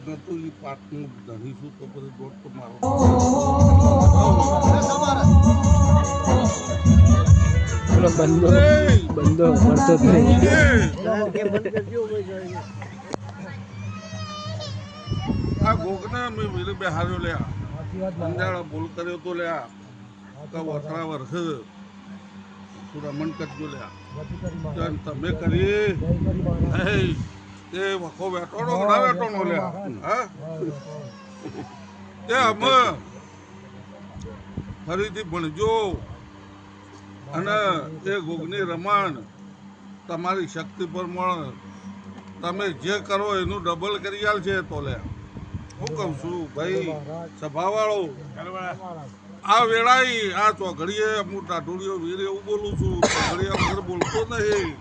ગતુજી પાટનું ધણીશું તો પછી દોડ તો મારો પેલો બંધો મળતો જ નહીં. આ ગોગને મેં વીરે બે હાર્યો લ્યા અંજાળા બોલ કર્યો તો લ્યા કે વતરા વર્ષ તું રમણ કરજો લ્યા તમે કરી એ વખો બેઠોનો ના બેઠોનો લ્યા હા એ અમે ફરીથી ભણજો અને એ ગોગની રમણ તમારી શક્તિ પર મળે તમે જે કરો એનું ડબલ કરી આલ છે તો લે હું કહું છું ભાઈ સભાવાળો આ વેળાઈ આ ચોઘડીએ હું ટાઢુડીઓ વીર એવું બોલું છું ચોઘડીએ વગર બોલતો નહીં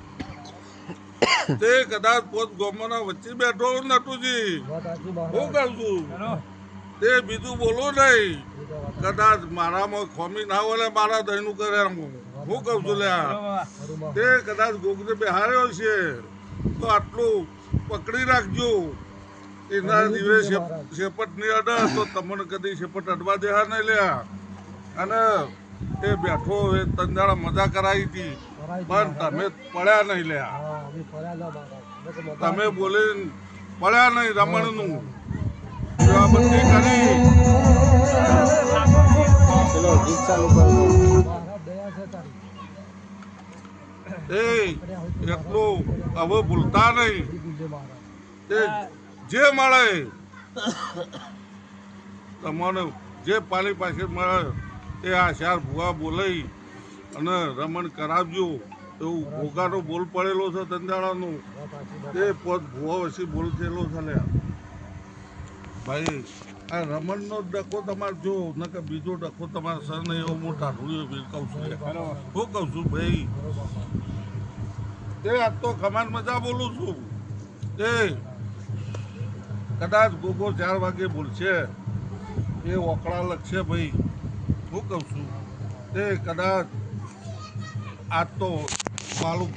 તે કદાચ પોત ગોમના વચ્ચે બેઠો નટુજી હું કહું છું તે બીજું બોલું નહીં કદાચ મારામાં ખોમી ના હોય મારા દહીંનું કરે હું કહું છું લ્યા તે કદાચ ગોગને બેહાર્યો છે તો આટલું પકડી રાખજો એના દિવસે શેપટ નહીં અડે તો તમને કદી શેપટ અડવા દેવા નહીં લ્યા અને એ બેઠો એ તંજાળા મજા કરાવી હતી પણ તમે પડ્યા નહીં લ્યા તમે બોલીને પડ્યા નહીં રમણનું બધી કરી પેલો ગીત ચાલુ કરો. એટલું હવે ભૂલતા નહીં જે મળે તમને જે પાલી પાસે મળે એ આ ચાર ભૂવા બોલાઈ અને રમણ કરાવજો એવું ભોગાનો બોલ પડેલો છે ધંધાળાનો એ પોત ભૂવા વચ્ચે બોલ થયેલો છે ભાઈ આ રમણનો ડખો તમારે જો ન કે બીજો ડખો તમારે સર નહીં એવો મોટા ઢોળીઓ કહું છું હું કહું છું ભાઈ એ આજ તો કમાન મજા બોલું છું એ કદાચ ગોગો 4 વાગે બોલશે એ ઓકળા લખશે ભાઈ હું કહું છું એ કદાચ આજ તો માલું